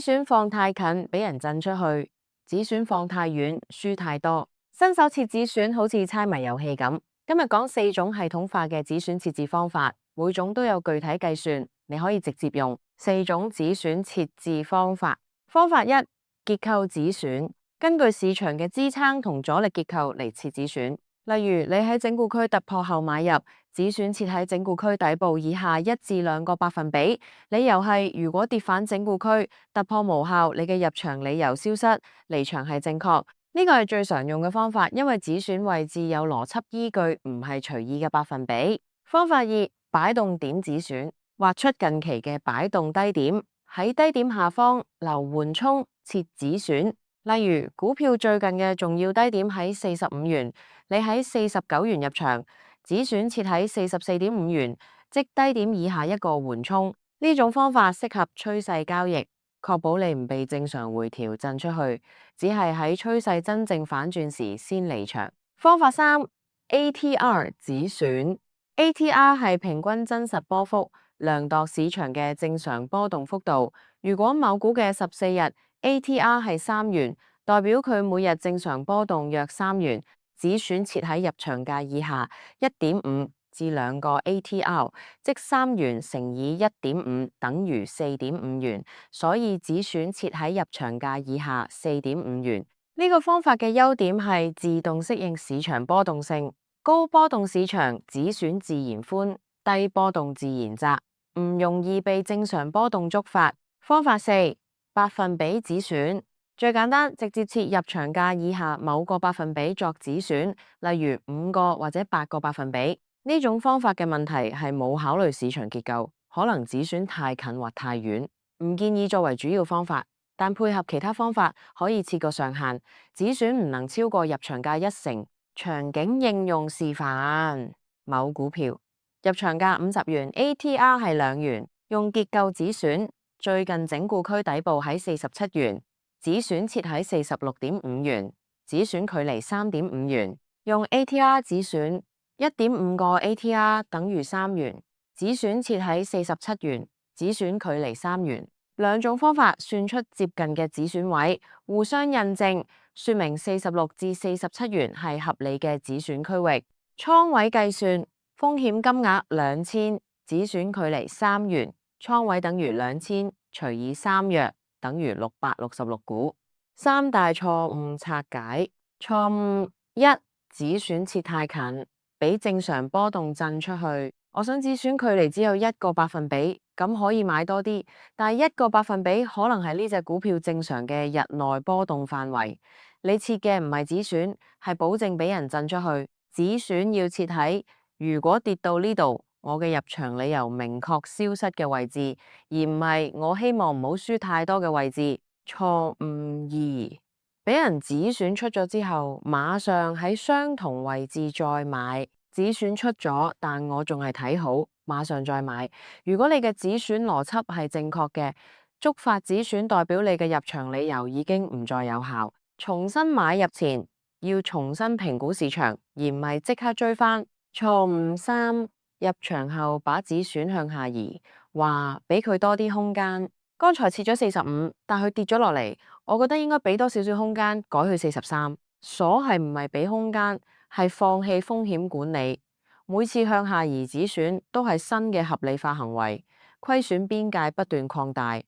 損放太近，俾人震出去；止損放太遠，輸太多。新手設止損好似猜謎遊戲咁。今日講4種系統化嘅止損設置方法，每種都有具體計算，你可以直接用。4種止損設置方法。方法1：結構止損，根據市場嘅支撐同阻力結構嚟設止損。例如你喺整固區突破後買入，止損設喺整固區底部以下1至2個百分比。理由係如果跌返整固區突破無效，你嘅入場理由消失，離場係正確。呢個係最常用嘅方法，因為止損位置有邏輯依據，唔係隨意嘅百分比。方法2：擺動點止損，畫出近期嘅擺動低點，喺低點下方留緩衝設止損。例如股票最近嘅重要低點喺45元，你喺49元入場，止損設喺44.5元，即低點以下一個緩衝。呢種方法適合趨勢交易，確保你唔被正常回調震出去，只係喺趨勢真正反轉時先離場。方法3： ATR 止損。ATR 係平均真實波幅，量度市場嘅正常波動幅度。如果某股嘅14日ATR 係3元，代表佢每日正常波動約3元，止損設喺入場價以下1.5至2個 ATR， 即3元乘以1.5等於4.5元，所以止損設喺入場價以下4.5元。呢個方法嘅優點係自動適應市場波動性，高波動市場止損自然寬，低波動自然窄，唔容易被正常波動觸發。方法4：百分比止損。最簡單，直接設入場價以下某個百分比作止損，例如5個或者8個百分比。呢種方法嘅問題係冇考慮市場結構，可能止損太近或太遠，唔建議作為主要方法。但配合其他方法可以設個上限，止損唔能超過入場價1成。場景應用示範：某股票入場價50元，ATR 係2元，用結構止損。最近整固區底部喺47元，止損設喺46.5元，止損距離3.5元，用 ATR 止損。1.5個 ATR 等於3元，止損設喺47元，止損距離3元。兩種方法算出接近嘅止損位，互相印證，說明46至47元係合理嘅止損區域。倉位計算：風險金額2000，止損距離3元，倉位等於2000除以3約等於666股。3大錯誤拆解。錯誤1：止損設太近，俾正常波動震出去。我想止損距離只有1個百分比，咁可以買多啲，但係1個百分比可能係呢隻股票正常嘅日內波動範圍。你設嘅唔係止損，係保證俾人震出去。止損要設喺如果跌到呢度，我嘅入場理由明確消失嘅位置，而唔係我希望唔好輸太多嘅位置。錯誤2：俾人止損出咗之後，馬上喺相同位置再買。止損出咗，但我仲係睇好，馬上再買。如果你嘅止損邏輯係正確嘅，觸發止損代表你嘅入場理由已經唔再有效。重新買入前要重新評估市場，而唔係即刻追翻。錯誤3：入場後把止損向下移，話俾佢多啲空間。剛才設咗45，但佢跌咗落嚟，我覺得應該俾多少少空間，改去43。鎖係唔係俾空間，係放棄風險管理。每次向下移止損都係新嘅合理化行為，虧損邊界不斷擴大。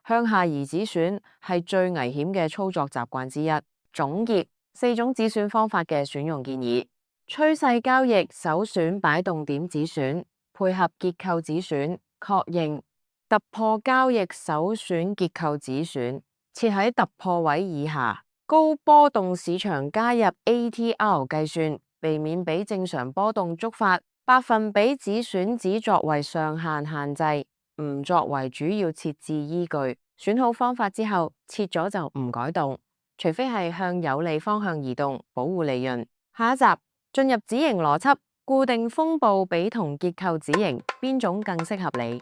向下移止損係最危險嘅操作習慣之一。總結4種止損方法嘅選用建議：趨勢交易首選擺動點止損，配合結構止損。確認突破交易首選結構止損，設喺突破位以下。高波動市場加入 ATR 計算，避免俾正常波動觸發。百分比止損只作為上限限制，唔作為主要設置依據。選好方法之後，設咗就唔改動，除非係向有利方向移動，保護利潤。下一集進入止盈邏輯，固定風暴比同結構止盈邊種更適合你？